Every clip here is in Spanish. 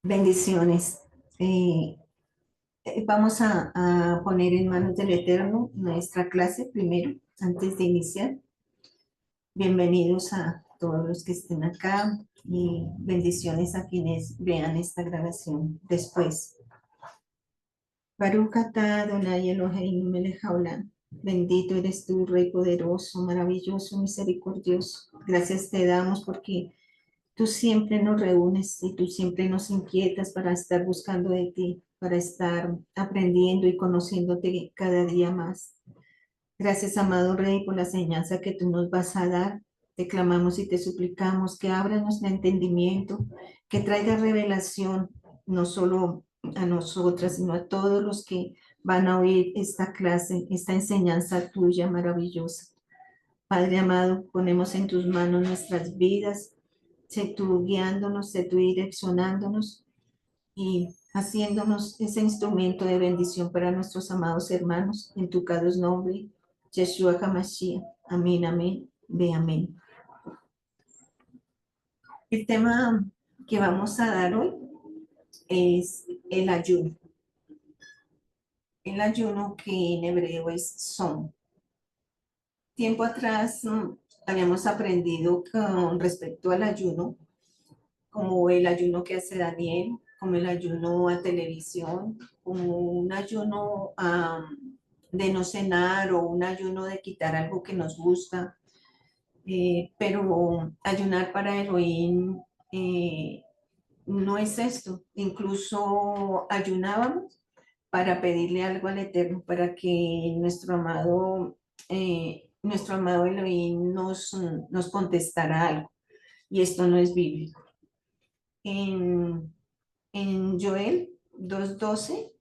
Bendiciones. Eh, Vamos a poner en manos del Eterno nuestra clase primero, antes de iniciar. Bienvenidos a todos los que estén acá y bendiciones a quienes vean esta grabación después. Baruch atah Adonai Eloheinu melech haolam. Bendito eres tú, Rey poderoso, maravilloso, misericordioso. Gracias te damos porque tú siempre nos reúnes y tú siempre nos inquietas para estar buscando de ti, para estar aprendiendo y conociéndote cada día más. Gracias, amado Rey, por la enseñanza que tú nos vas a dar. Te clamamos y te suplicamos que abra nuestro entendimiento, que traiga revelación, no solo a nosotras, sino a todos los que van a oír esta clase, esta enseñanza tuya maravillosa. Padre amado, ponemos en tus manos nuestras vidas, sé tú guiándonos, sé tú direccionándonos y haciéndonos ese instrumento de bendición para nuestros amados hermanos. En tu caros nombre, Yeshua HaMashiach. Amén, amén, ve amén. El tema que vamos a dar hoy es el ayuno. El ayuno que en hebreo es som. Tiempo atrás habíamos aprendido con respecto al ayuno, como el ayuno que hace Daniel, como el ayuno a televisión, como un ayuno de no cenar o un ayuno de quitar algo que nos gusta, pero ayunar para Elohim no es esto. Incluso ayunábamos para pedirle algo al Eterno, para que nuestro amado Elohim nos contestara algo. Y esto no es bíblico. En, en Joel 2:12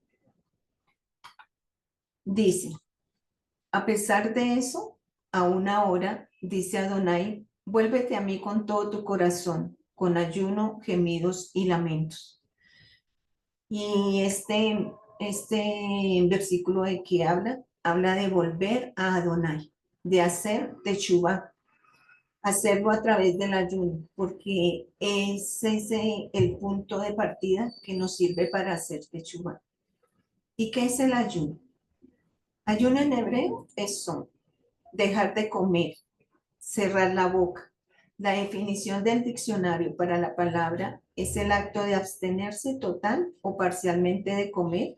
dice, a pesar de eso, aún ahora, dice Adonai, vuélvete a mí con todo tu corazón, con ayuno, gemidos y lamentos. Y este versículo de que habla de volver a Adonai, de hacer teshuva, hacerlo a través del ayuno, porque es ese el punto de partida que nos sirve para hacer teshuva. ¿Y qué es el ayuno? Ayuno en hebreo es son, dejar de comer, cerrar la boca. La definición del diccionario para la palabra es el acto de abstenerse total o parcialmente de comer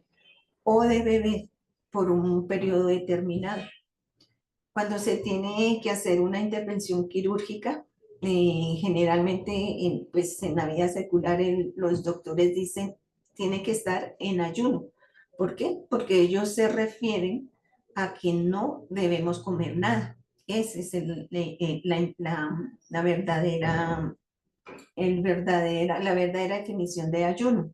o de beber por un periodo determinado. Cuando se tiene que hacer una intervención quirúrgica, generalmente pues en la vida secular los doctores dicen tiene que estar en ayuno. ¿Por qué? Porque ellos se refieren a que no debemos comer nada. Esa es la verdadera definición de ayuno.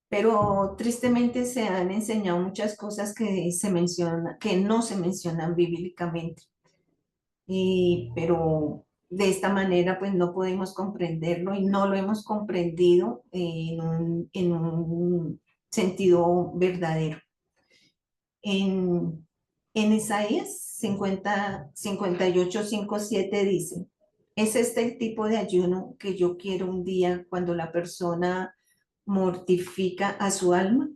Pero tristemente se han enseñado muchas cosas que no se mencionan bíblicamente. Pero de esta manera pues no podemos comprenderlo y no lo hemos comprendido en un sentido verdadero. En Isaías 58:5-7 dice, es este el tipo de ayuno que yo quiero un día cuando la persona mortifica a su alma.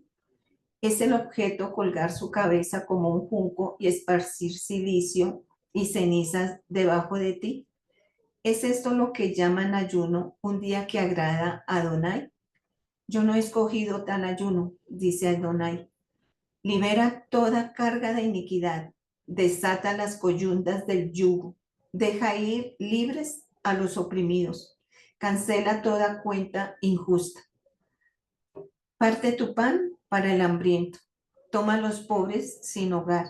Es el objeto colgar su cabeza como un junco y esparcir silicio y cenizas debajo de ti. ¿Es esto lo que llaman ayuno, un día que agrada a Adonai? Yo no he escogido tal ayuno, dice Adonai. Libera toda carga de iniquidad, desata las coyundas del yugo, deja ir libres a los oprimidos, cancela toda cuenta injusta. Parte tu pan para el hambriento, toma a los pobres sin hogar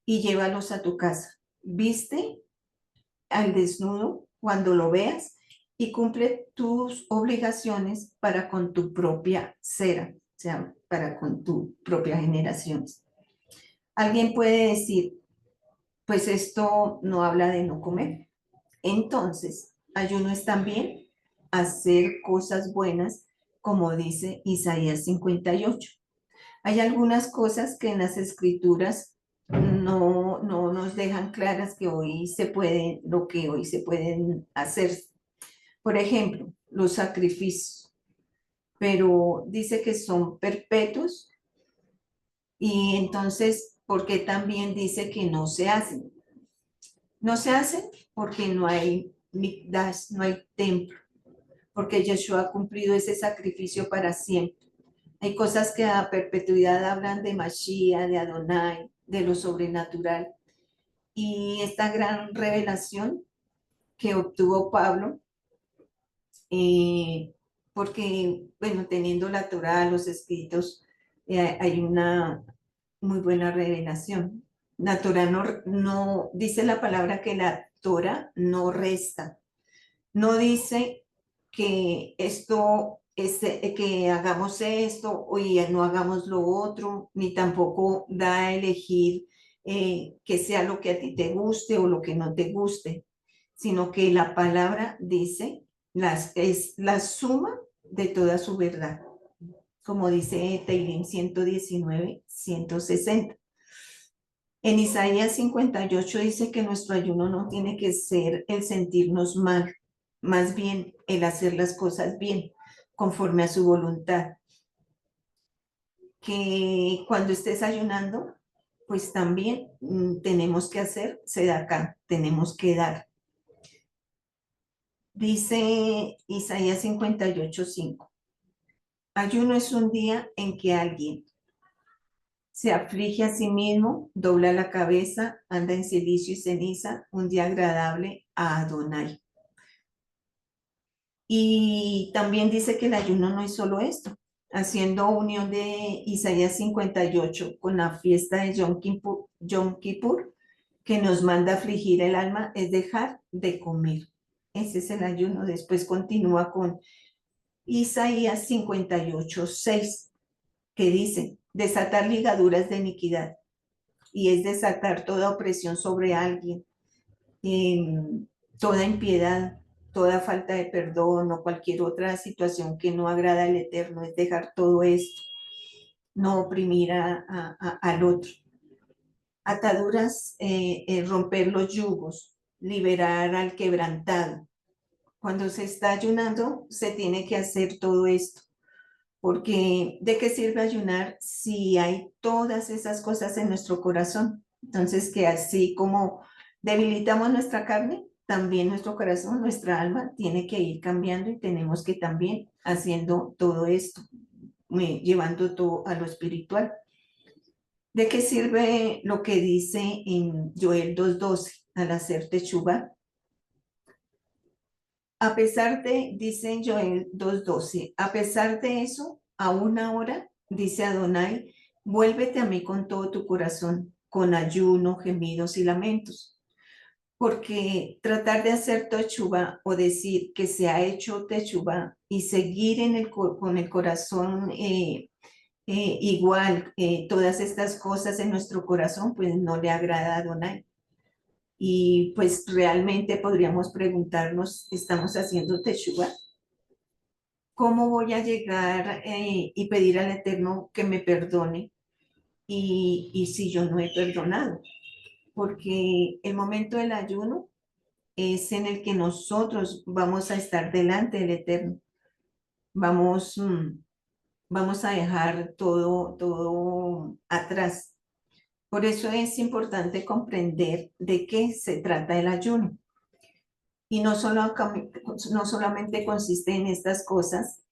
y llévalos a tu casa. Viste al desnudo cuando lo veas y cumple tus obligaciones para con tu propia cera, o sea, para con tu propia generación. Alguien puede decir, pues esto no habla de no comer. Entonces, ayuno es también hacer cosas buenas, como dice Isaías 58. Hay algunas cosas que en las escrituras no nos dejan claras lo que hoy se pueden hacer. Por ejemplo, los sacrificios. pero dice que son perpetuos y entonces, ¿por qué también dice que no se hacen? No se hacen porque no hay mikdash, no hay templo, porque Yeshua ha cumplido ese sacrificio para siempre. Hay cosas que a perpetuidad hablan de Mashiach, de Adonai, de lo sobrenatural. Y esta gran revelación que obtuvo Pablo, eh, porque, bueno, teniendo la Torá, los escritos, hay una muy buena revelación. La Torá no dice la palabra que la Torá no resta, no dice que esto, que hagamos esto y no hagamos lo otro, ni tampoco da a elegir que sea lo que a ti te guste o lo que no te guste, sino que la palabra dice, es la suma de toda su verdad, como dice Teirín 119, 160. En Isaías 58 dice que nuestro ayuno no tiene que ser el sentirnos mal, más bien el hacer las cosas bien, conforme a su voluntad. Que cuando estés ayunando, pues también tenemos que hacer acá, tenemos que dar. Dice Isaías 58:5. Ayuno es un día en que alguien se aflige a sí mismo, dobla la cabeza, anda en silicio y ceniza, un día agradable a Adonai. Y también dice que el ayuno no es solo esto, haciendo unión de Isaías 58 con la fiesta de Yom Kippur, que nos manda afligir el alma, es dejar de comer. Ese es el ayuno. Después continúa con Isaías 58:6, que dice, desatar ligaduras de iniquidad, y es desatar toda opresión sobre alguien, toda impiedad, toda falta de perdón o cualquier otra situación que no agrada al Eterno, es dejar todo esto, no oprimir al otro. Ataduras, romper los yugos, liberar al quebrantado. Cuando se está ayunando, se tiene que hacer todo esto, porque ¿de qué sirve ayunar si hay todas esas cosas en nuestro corazón? Entonces, que así como debilitamos nuestra carne, también nuestro corazón, nuestra alma tiene que ir cambiando y tenemos que también haciendo todo esto, llevando todo a lo espiritual. ¿De qué sirve lo que dice en Joel 2:12 al hacer teshuva? A pesar de, dice en Joel 2:12, a pesar de eso, aún ahora, dice Adonai, vuélvete a mí con todo tu corazón, con ayuno, gemidos y lamentos. Porque tratar de hacer teshuva o decir que se ha hecho teshuva y seguir con el corazón igual, todas estas cosas en nuestro corazón, pues no le agrada a Adonai. Y pues realmente podríamos preguntarnos, ¿estamos haciendo teshuva? ¿Cómo voy a llegar y pedir al Eterno que me perdone y si yo no he perdonado? Porque el momento del ayuno es en el que nosotros vamos a estar delante del Eterno. Vamos, vamos a dejar todo atrás. Por eso es importante comprender de qué se trata el ayuno. Y no solamente consiste en estas cosas,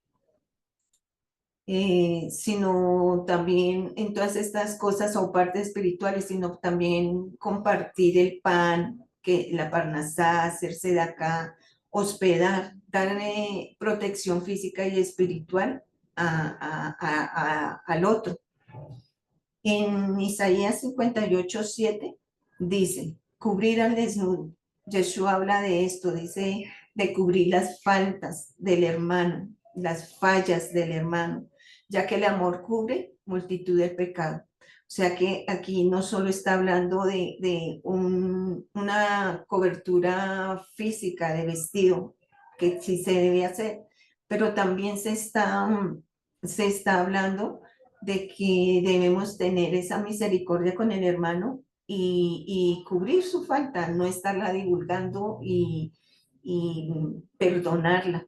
sino también en todas estas cosas o partes espirituales, sino también compartir el pan, que la parnasá, hacerse de acá, hospedar, darle protección física y espiritual al otro. En Isaías 58:7 dice, cubrir al desnudo. Yeshua habla de esto, dice de cubrir las faltas del hermano, las fallas del hermano, ya que el amor cubre multitud de pecados. O sea que aquí no solo está hablando de una cobertura física de vestido, que sí se debe hacer, pero también se está hablando de que debemos tener esa misericordia con el hermano y cubrir su falta, no estarla divulgando y perdonarla.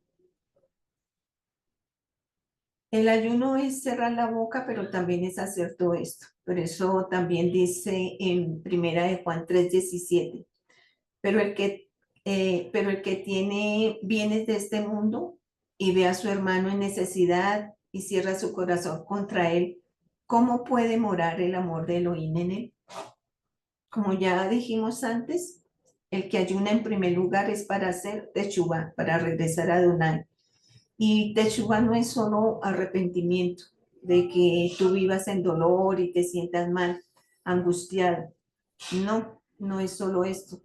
El ayuno es cerrar la boca, pero también es hacer todo esto. Por eso también dice en Primera de Juan 3:17, pero pero el que tiene bienes de este mundo y ve a su hermano en necesidad y cierra su corazón contra él, ¿cómo puede morar el amor de Elohim en él? Como ya dijimos antes, el que ayuna en primer lugar es para hacer teshuva, para regresar a Adonai. Y teshuva no es solo arrepentimiento de que tú vivas en dolor y te sientas mal, angustiado. No, no es solo esto.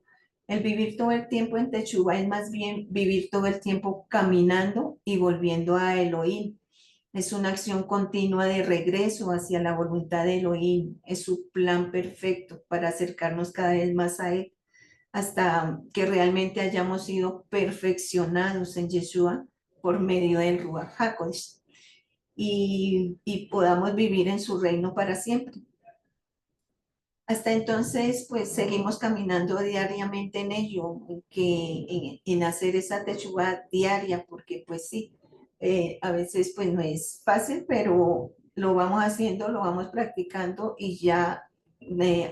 El vivir todo el tiempo en teshuva es más bien vivir todo el tiempo caminando y volviendo a Elohim. Es una acción continua de regreso hacia la voluntad de Elohim. Es su plan perfecto para acercarnos cada vez más a Él hasta que realmente hayamos sido perfeccionados en Yeshua por medio del Ruach HaKodesh y podamos vivir en su reino para siempre. Hasta entonces, pues seguimos caminando diariamente en ello, en hacer esa techubá diaria, porque pues sí, a veces pues no es fácil, pero lo vamos haciendo, lo vamos practicando y ya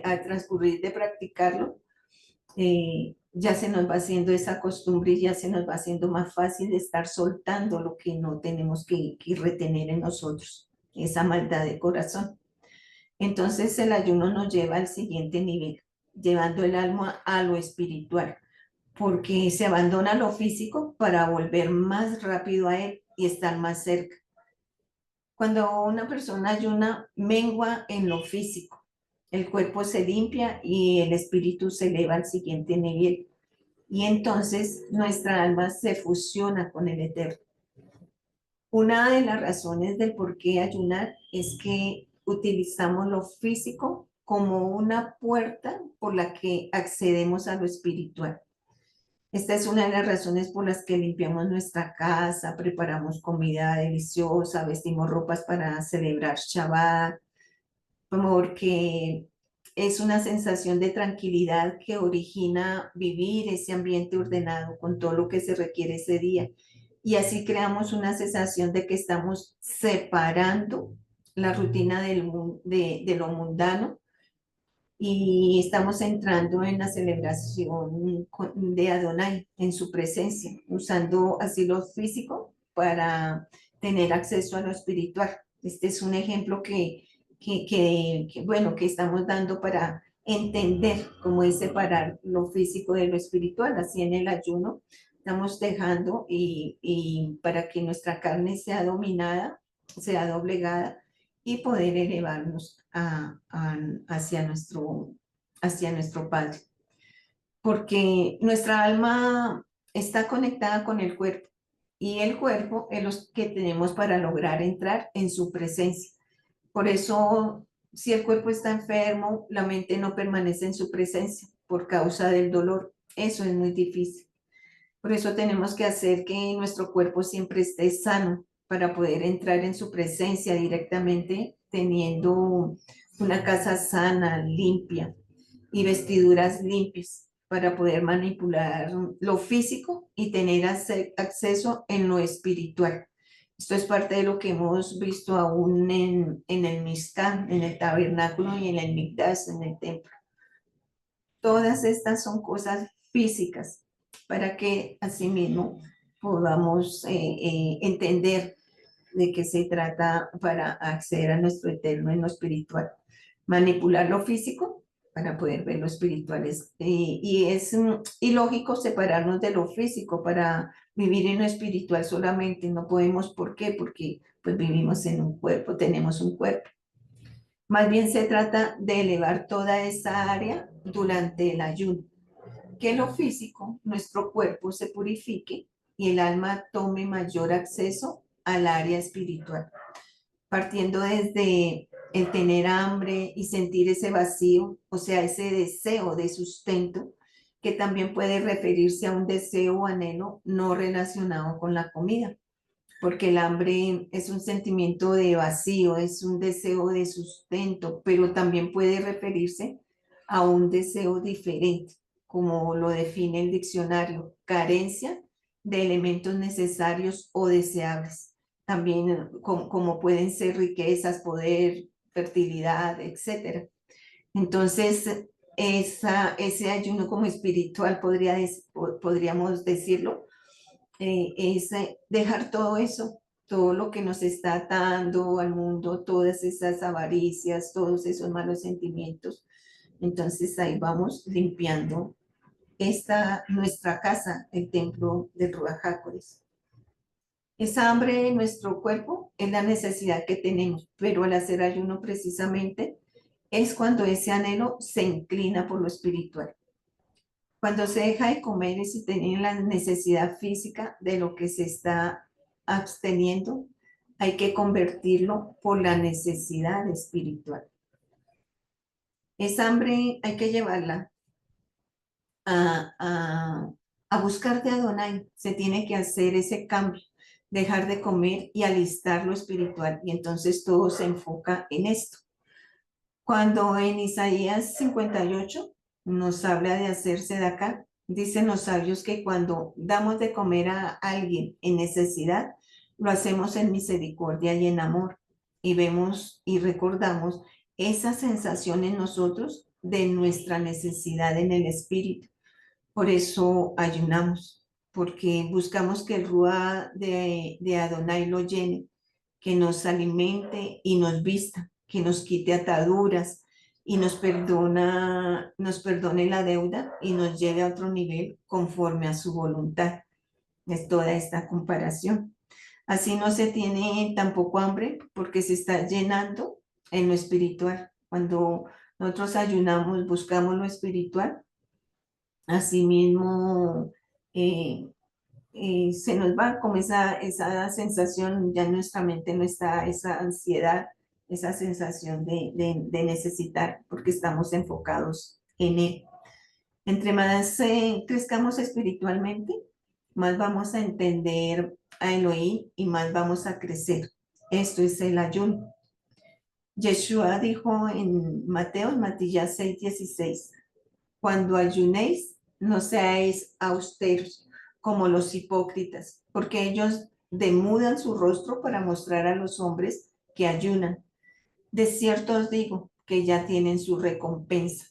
al transcurrir de practicarlo, ya se nos va haciendo esa costumbre y ya se nos va haciendo más fácil de estar soltando lo que no tenemos que retener en nosotros, esa maldad de corazón. Entonces el ayuno nos lleva al siguiente nivel, llevando el alma a lo espiritual, porque se abandona lo físico para volver más rápido a él y estar más cerca. Cuando una persona ayuna, mengua en lo físico, el cuerpo se limpia y el espíritu se eleva al siguiente nivel. Y entonces nuestra alma se fusiona con el Eterno. Una de las razones del por qué ayunar es que utilizamos lo físico como una puerta por la que accedemos a lo espiritual. Esta es una de las razones por las que limpiamos nuestra casa, preparamos comida deliciosa, vestimos ropas para celebrar Shabbat, porque es una sensación de tranquilidad que origina vivir ese ambiente ordenado con todo lo que se requiere ese día. Y así creamos una sensación de que estamos separando la rutina de lo mundano y estamos entrando en la celebración de Adonai en su presencia, usando así lo físico para tener acceso a lo espiritual. Este es un ejemplo bueno, que estamos dando para entender cómo es separar lo físico de lo espiritual. Así en el ayuno estamos dejando y para que nuestra carne sea dominada, sea doblegada y poder elevarnos hacia nuestro Padre. Porque nuestra alma está conectada con el cuerpo y el cuerpo es lo que tenemos para lograr entrar en su presencia. Por eso, si el cuerpo está enfermo, la mente no permanece en su presencia por causa del dolor. Eso es muy difícil. Por eso tenemos que hacer que nuestro cuerpo siempre esté sano para poder entrar en su presencia directamente, teniendo una casa sana, limpia y vestiduras limpias para poder manipular lo físico y tener acceso en lo espiritual. Esto es parte de lo que hemos visto aún en el Mishkan, en el tabernáculo y en el Mikdash, en el templo. Todas estas son cosas físicas para que asimismo podamos entender de qué se trata para acceder a nuestro eterno en lo espiritual. Manipular lo físico para poder ver lo espiritual. Y es ilógico separarnos de lo físico para vivir en lo espiritual solamente. No podemos, ¿por qué? Porque pues vivimos en un cuerpo, tenemos un cuerpo. Más bien se trata de elevar toda esa área durante el ayuno. Que en lo físico, nuestro cuerpo se purifique y el alma tome mayor acceso al área espiritual, partiendo desde el tener hambre y sentir ese vacío, o sea, ese deseo de sustento, que también puede referirse a un deseo o anhelo no relacionado con la comida, porque el hambre es un sentimiento de vacío, es un deseo de sustento, pero también puede referirse a un deseo diferente, como lo define el diccionario, carencia de elementos necesarios o deseables. también como pueden ser riquezas, poder, fertilidad, etcétera. Entonces, ese ayuno como espiritual, podríamos decirlo, es dejar todo eso, todo lo que nos está atando al mundo, todas esas avaricias, todos esos malos sentimientos. Entonces ahí vamos limpiando nuestra casa, el templo de Ruach HaKodesh. Esa hambre en nuestro cuerpo es la necesidad que tenemos, pero al hacer ayuno precisamente es cuando ese anhelo se inclina por lo espiritual. Cuando se deja de comer y se tiene la necesidad física de lo que se está absteniendo, hay que convertirlo por la necesidad espiritual. Esa hambre hay que llevarla a, a buscar de Adonai. Se tiene que hacer ese cambio, dejar de comer y alistar lo espiritual. Y entonces todo se enfoca en esto. Cuando en Isaías 58 nos habla de hacerse de acá, dicen los sabios que cuando damos de comer a alguien en necesidad, lo hacemos en misericordia y en amor. Y vemos y recordamos esa sensación en nosotros de nuestra necesidad en el espíritu. Por eso ayunamos, porque buscamos que el Ruá de Adonai lo llene, que nos alimente y nos vista, que nos quite ataduras y nos perdone la deuda y nos lleve a otro nivel conforme a su voluntad. Es toda esta comparación. Así no se tiene tampoco hambre porque se está llenando en lo espiritual. Cuando nosotros ayunamos, buscamos lo espiritual, asimismo eh, se nos va como esa sensación, ya en nuestra mente no está esa ansiedad, esa sensación de necesitar, porque estamos enfocados en él. Entre más crezcamos espiritualmente, más vamos a entender a Elohim y más vamos a crecer. Esto es el ayuno. Yeshua dijo en Matías 6:16, cuando ayunéis, no seáis austeros como los hipócritas, porque ellos demudan su rostro para mostrar a los hombres que ayunan. De cierto os digo que ya tienen su recompensa.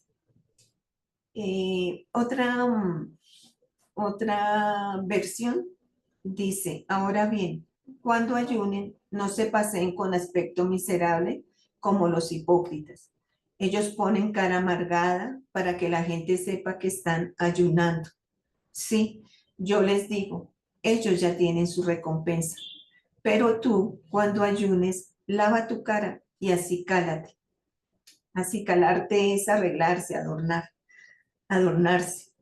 Eh, otra, otra versión dice, ahora bien, cuando ayunen, no se paseen con aspecto miserable como los hipócritas. Ellos ponen cara amargada para que la gente sepa que están ayunando. Sí, yo les digo, ellos ya tienen su recompensa. Pero tú, cuando ayunes, lava tu cara y así cálate. Así calarte es arreglarse, adornarse,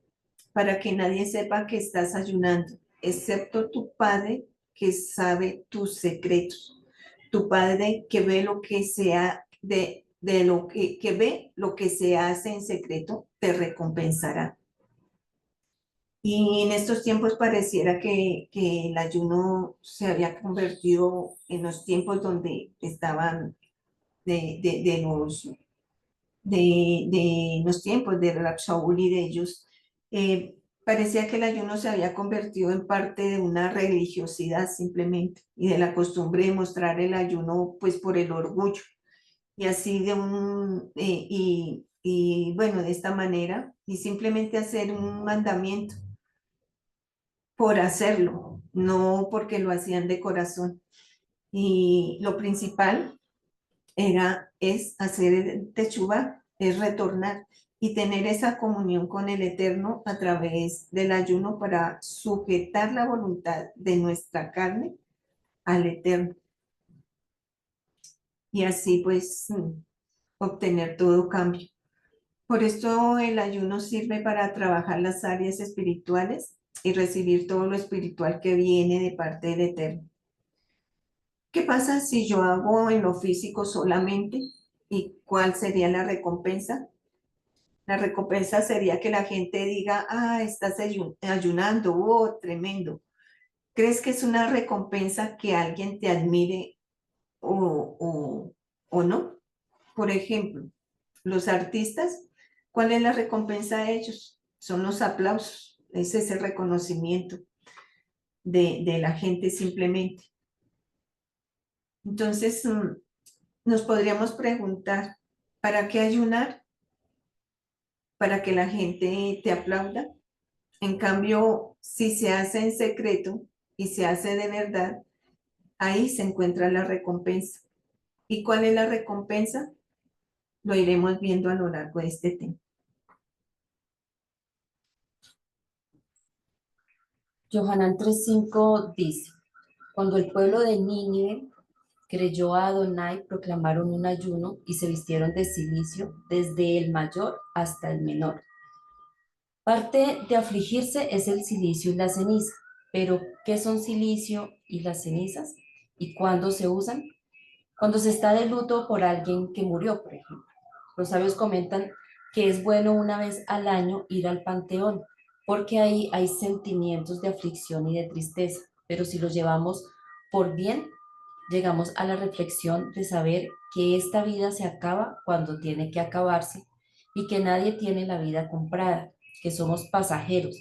para que nadie sepa que estás ayunando, excepto tu Padre que sabe tus secretos. Tu Padre que ve lo que sea de lo que ve lo que se hace en secreto, te recompensará. Y en estos tiempos pareciera que el ayuno se había convertido en los tiempos donde estaban de los tiempos de Rab Shaul y de ellos. Parecía que el ayuno se había convertido en parte de una religiosidad simplemente y de la costumbre de mostrar el ayuno pues por el orgullo y así y bueno, de esta manera y simplemente hacer un mandamiento por hacerlo, no porque lo hacían de corazón. Y lo principal es hacer el techubá, es retornar y tener esa comunión con el Eterno a través del ayuno para sujetar la voluntad de nuestra carne al Eterno. Y así pues obtener todo cambio. Por esto el ayuno sirve para trabajar las áreas espirituales y recibir todo lo espiritual que viene de parte del Eterno. ¿Qué pasa si yo hago en lo físico solamente? ¿Y cuál sería la recompensa? La recompensa sería que la gente diga, ah, estás ayunando, oh, tremendo. ¿Crees que es una recompensa que alguien te admire o no? Por ejemplo, los artistas, ¿cuál es la recompensa de ellos? Son los aplausos, ese es el reconocimiento de la gente simplemente. Entonces, nos podríamos preguntar, ¿para qué ayunar? ¿Para que la gente te aplauda? En cambio, si se hace en secreto y se hace de verdad, ahí se encuentra la recompensa. ¿Y cuál es la recompensa? Lo iremos viendo a lo largo de este tema. Yohanan 3:5 dice, cuando el pueblo de Nínive creyó a Adonai, proclamaron un ayuno y se vistieron de cilicio desde el mayor hasta el menor. Parte de afligirse es el silicio y la ceniza, pero ¿qué son silicio y las cenizas? ¿Y cuándo se usan? Cuando se está de luto por alguien que murió, por ejemplo. Los sabios comentan que es bueno una vez al año ir al panteón, porque ahí hay sentimientos de aflicción y de tristeza, pero si los llevamos por bien, llegamos a la reflexión de saber que esta vida se acaba cuando tiene que acabarse y que nadie tiene la vida comprada, que somos pasajeros.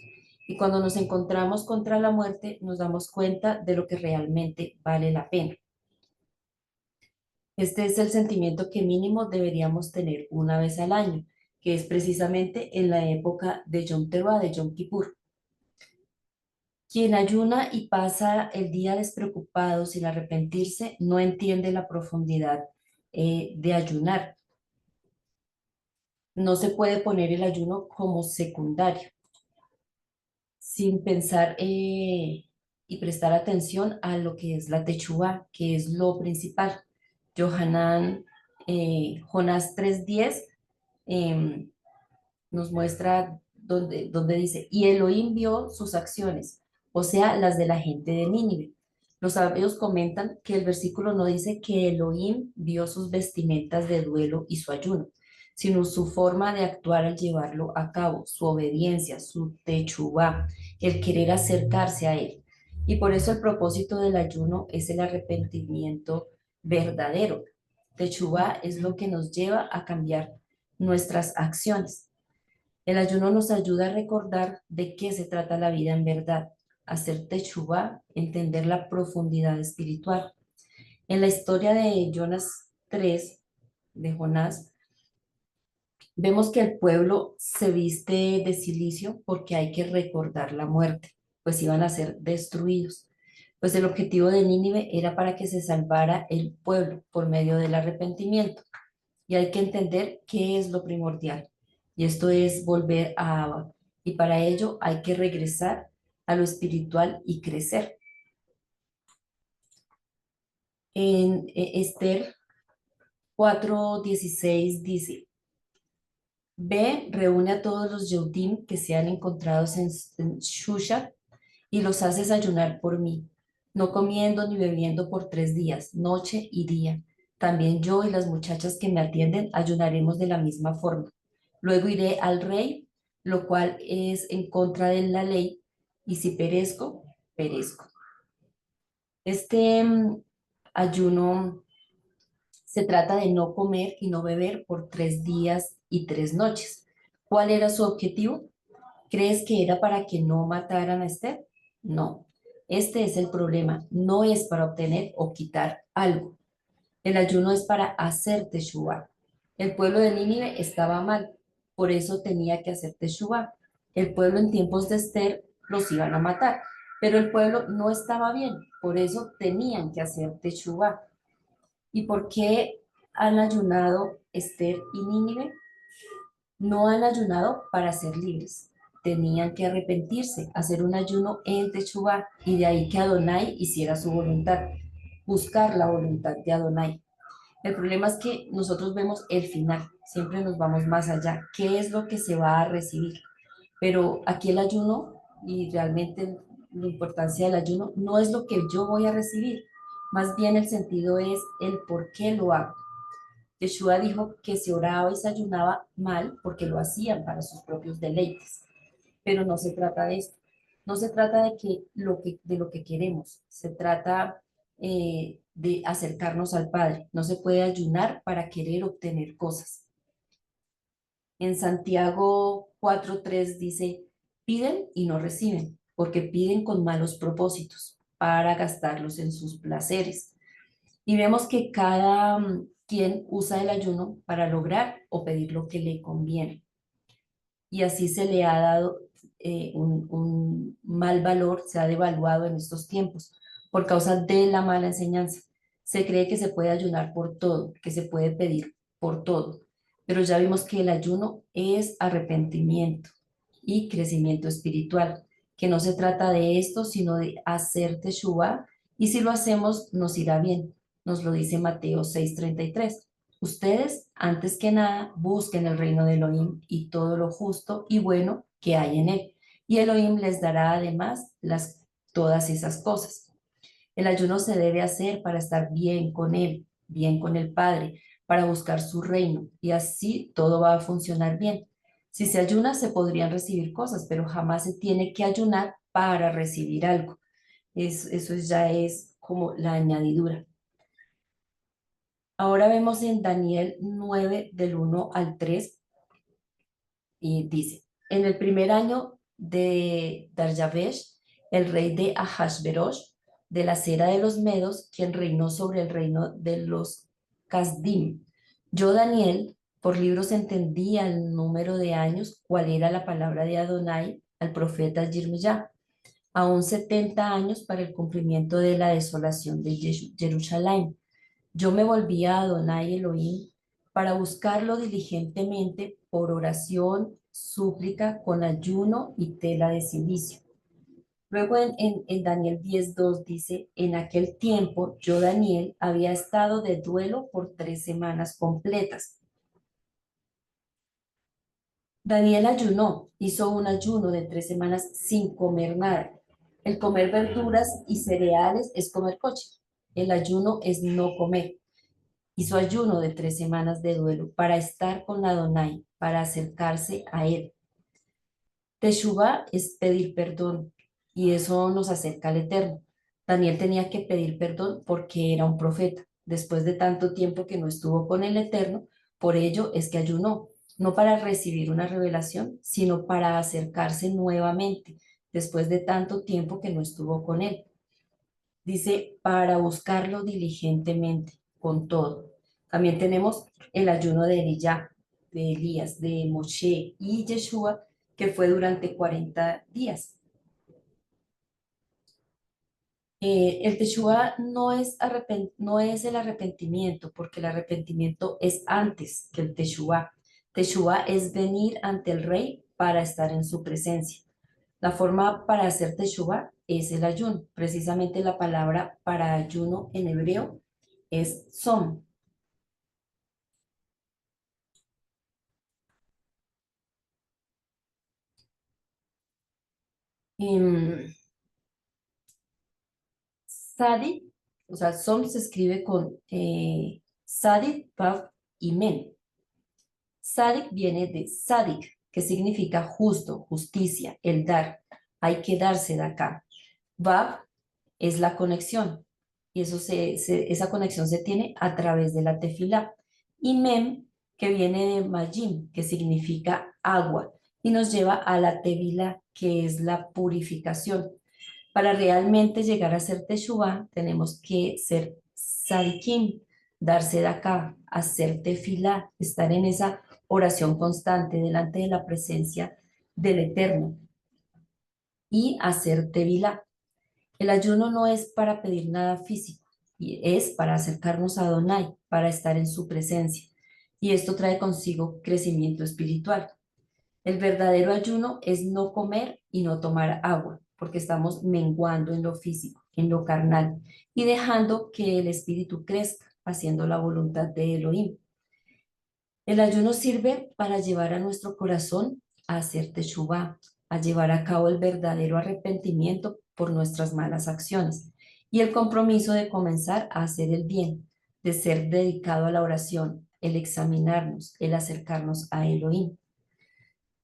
Y cuando nos encontramos contra la muerte, nos damos cuenta de lo que realmente vale la pena. Este es el sentimiento que mínimo deberíamos tener una vez al año, que es precisamente en la época de Yom Teruah, de Yom Kippur. Quien ayuna y pasa el día despreocupado sin arrepentirse no entiende la profundidad de ayunar. No se puede poner el ayuno como secundario, sin pensar y prestar atención a lo que es la techuvá, que es lo principal. Johanan, Jonás 3:10 em, nos muestra donde dice, y Elohim vio sus acciones, o sea, las de la gente de Nínive. Los sabios comentan que el versículo no dice que Elohim vio sus vestimentas de duelo y su ayuno, sino su forma de actuar al llevarlo a cabo, su obediencia, su techuvá, el querer acercarse a él. Y por eso el propósito del ayuno es el arrepentimiento verdadero. Techuvá es lo que nos lleva a cambiar nuestras acciones. El ayuno nos ayuda a recordar de qué se trata la vida en verdad, hacer techuvá, entender la profundidad espiritual. En la historia de Jonas 3, de Jonás, vemos que el pueblo se viste de cilicio porque hay que recordar la muerte, pues iban a ser destruidos. Pues el objetivo de Nínive era para que se salvara el pueblo por medio del arrepentimiento. Y hay que entender qué es lo primordial. Y esto es volver a Abba. Y para ello hay que regresar a lo espiritual y crecer. En Esther 4:16 dice, Ve, reúne a todos los Yehudim que sean encontrados en Shusha y los haces ayunar por mí, no comiendo ni bebiendo por 3 días, noche y día. También yo y las muchachas que me atienden ayunaremos de la misma forma. Luego iré al rey, lo cual es en contra de la ley, y si perezco, perezco. Este ayuno se trata de no comer y no beber por 3 días y 3 noches. ¿Cuál era su objetivo? ¿Crees que era para que no mataran a Esther? No. Este es el problema. No es para obtener o quitar algo. El ayuno es para hacer teshuvá. El pueblo de Nínive estaba mal, por eso tenía que hacer teshuvá. El pueblo en tiempos de Esther los iban a matar, pero el pueblo no estaba bien, por eso tenían que hacer teshuvá. ¿Y por qué han ayunado Esther y Nínive? No han ayunado para ser libres. Tenían que arrepentirse, hacer un ayuno en Techuvá y de ahí que Adonai hiciera su voluntad, buscar la voluntad de Adonai. El problema es que nosotros vemos el final, siempre nos vamos más allá. ¿Qué es lo que se va a recibir? Pero aquí el ayuno y realmente la importancia del ayuno no es lo que yo voy a recibir, más bien el sentido es el por qué lo hago. Yeshua dijo que se oraba y se ayunaba mal porque lo hacían para sus propios deleites. Pero no se trata de esto. No se trata de lo que queremos. Se trata de acercarnos al Padre. No se puede ayunar para querer obtener cosas. En Santiago 4:3 dice, piden y no reciben, porque piden con malos propósitos para gastarlos en sus placeres. Y vemos que cada quien usa el ayuno para lograr o pedir lo que le conviene. Y así se le ha dado un mal valor, se ha devaluado en estos tiempos por causa de la mala enseñanza. Se cree que se puede ayunar por todo, que se puede pedir por todo, pero ya vimos que el ayuno es arrepentimiento y crecimiento espiritual, que no se trata de esto, sino de hacer teshuvá, y si lo hacemos nos irá bien. Nos lo dice Mateo 6:33. Ustedes, antes que nada, busquen el reino de Elohim y todo lo justo y bueno que hay en él. Y Elohim les dará además todas esas cosas. El ayuno se debe hacer para estar bien con él, bien con el Padre, para buscar su reino. Y así todo va a funcionar bien. Si se ayuna, se podrían recibir cosas, pero jamás se tiene que ayunar para recibir algo. Eso ya es como la añadidura. Ahora vemos en Daniel 9 del 1 al 3 y dice, en el primer año de Daryavesh, el rey de Ahasverosh, de la Cera de los Medos, quien reinó sobre el reino de los Casdim. Yo, Daniel, por libros entendía el número de años, cuál era la palabra de Adonai al profeta Yirmiyah, aún 70 años para el cumplimiento de la desolación de Jerusalén. Yo me volví a Adonai Elohim para buscarlo diligentemente por oración, súplica, con ayuno y tela de silicio. Luego en Daniel 10:2 dice, en aquel tiempo yo, Daniel, había estado de duelo por 3 semanas completas. Daniel ayunó, hizo un ayuno de 3 semanas sin comer nada. El comer verduras y cereales es comer coche. El ayuno es no comer. Hizo ayuno de 3 semanas de duelo para estar con Adonai, para acercarse a él. Teshuvá es pedir perdón y eso nos acerca al Eterno. Daniel tenía que pedir perdón porque era un profeta. Después de tanto tiempo que no estuvo con el Eterno, por ello es que ayunó, no para recibir una revelación, sino para acercarse nuevamente, después de tanto tiempo que no estuvo con él. Dice, para buscarlo diligentemente, con todo. También tenemos el ayuno de de Elías, de Moshe y Yeshua, que fue durante 40 días. El Teshuvá no es el arrepentimiento, porque el arrepentimiento es antes que el Teshuvá. Teshuvá es venir ante el rey para estar en su presencia. La forma para hacer teshuvá es el ayuno. Precisamente la palabra para ayuno en hebreo es som. Em, Sadik, o sea, som se escribe con sadik, vav y men. Sadik viene de sadik, que significa justo, justicia, el dar. Hay que darse de acá. Vav es la conexión. Y esa conexión se tiene a través de la tefilá. Y mem, que viene de majim, que significa agua, y nos lleva a la tevila, que es la purificación. Para realmente llegar a ser teshuvá, tenemos que ser sadikim, darse de acá, hacer tefilá, estar en esa oración constante delante de la presencia del Eterno y hacer tevilá. El ayuno no es para pedir nada físico, y es para acercarnos a Adonai, para estar en su presencia. Y esto trae consigo crecimiento espiritual. El verdadero ayuno es no comer y no tomar agua, porque estamos menguando en lo físico, en lo carnal, y dejando que el espíritu crezca, haciendo la voluntad de Elohim. El ayuno sirve para llevar a nuestro corazón a hacer teshuvá, a llevar a cabo el verdadero arrepentimiento por nuestras malas acciones y el compromiso de comenzar a hacer el bien, de ser dedicado a la oración, el examinarnos, el acercarnos a Elohim.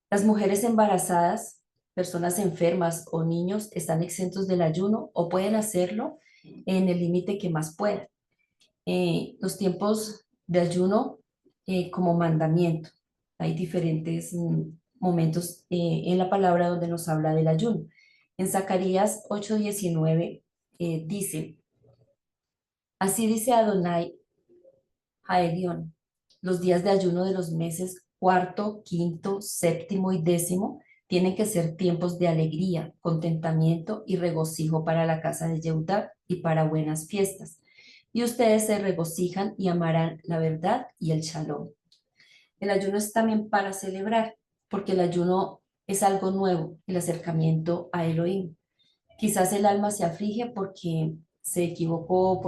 Las mujeres embarazadas, personas enfermas o niños están exentos del ayuno o pueden hacerlo en el límite que más puedan. Los tiempos de ayuno como mandamiento. Hay diferentes momentos en la palabra donde nos habla del ayuno. En Zacarías 8:19 dice, Así dice Adonai Jaelión, los días de ayuno de los meses cuarto, quinto, séptimo y décimo tienen que ser tiempos de alegría, contentamiento y regocijo para la casa de Yehudá y para buenas fiestas. Y ustedes se regocijan y amarán la verdad y el shalom. El ayuno es también para celebrar, porque el ayuno es algo nuevo, el acercamiento a Elohim. Quizás el alma se aflige porque se equivocó,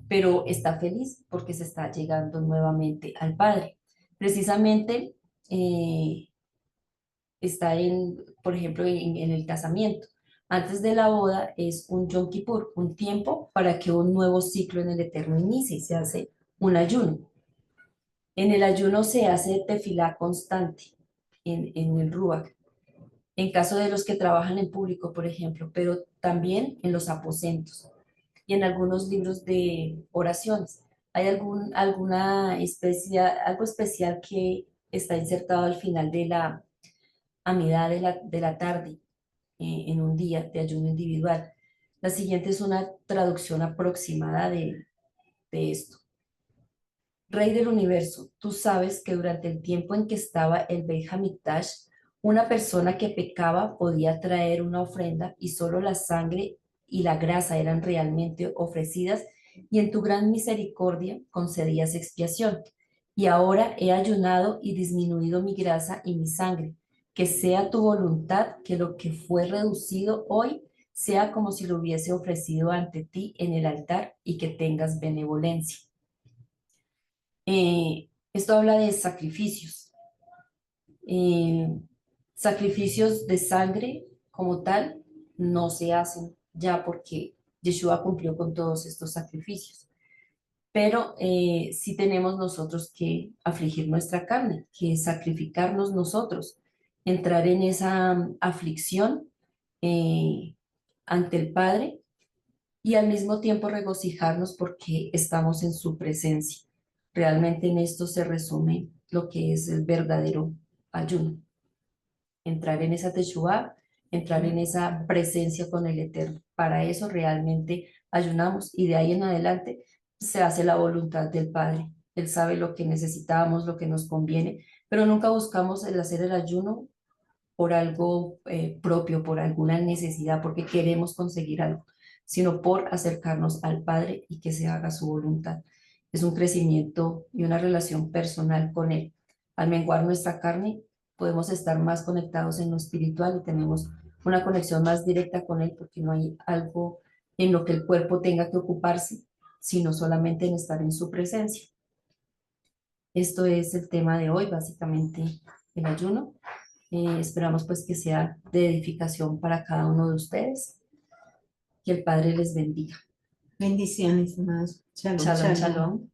pero está feliz porque se está llegando nuevamente al Padre. Precisamente eh, está por ejemplo, en el casamiento. Antes de la boda es un Yom Kippur, un tiempo para que un nuevo ciclo en el Eterno inicie y se hace un ayuno. En el ayuno se hace tefilá constante en el Ruach, en caso de los que trabajan en público, por ejemplo, pero también en los aposentos y en algunos libros de oraciones. Hay algo especial que está insertado al final de la amidad de la tarde, en un día de ayuno individual. La siguiente es una traducción aproximada de esto. Rey del universo, tú sabes que durante el tiempo en que estaba el Beit HaMikdash, una persona que pecaba podía traer una ofrenda y solo la sangre y la grasa eran realmente ofrecidas y en tu gran misericordia concedías expiación. Y ahora he ayunado y disminuido mi grasa y mi sangre. Que sea tu voluntad que lo que fue reducido hoy sea como si lo hubiese ofrecido ante ti en el altar y que tengas benevolencia. Esto habla de sacrificios, eh, sacrificios de sangre como tal no se hacen ya porque Yeshua cumplió con todos estos sacrificios, pero sí tenemos nosotros que afligir nuestra carne, que sacrificarnos nosotros, entrar en esa aflicción eh, ante el Padre y al mismo tiempo regocijarnos porque estamos en su presencia. Realmente en esto se resume lo que es el verdadero ayuno. Entrar en esa teshuva, entrar en esa presencia con el Eterno. Para eso realmente ayunamos y de ahí en adelante se hace la voluntad del Padre. Él sabe lo que necesitamos, lo que nos conviene, pero nunca buscamos el hacer el ayuno por algo propio, por alguna necesidad, porque queremos conseguir algo, sino por acercarnos al Padre y que se haga su voluntad. Es un crecimiento y una relación personal con Él. Al menguar nuestra carne, podemos estar más conectados en lo espiritual y tenemos una conexión más directa con Él porque no hay algo en lo que el cuerpo tenga que ocuparse, sino solamente en estar en su presencia. Esto es el tema de hoy, básicamente el ayuno. Esperamos pues que sea de edificación para cada uno de ustedes. Que el Padre les bendiga. Bendiciones, hermanos. Shalom, Shalom, shalom. shalom.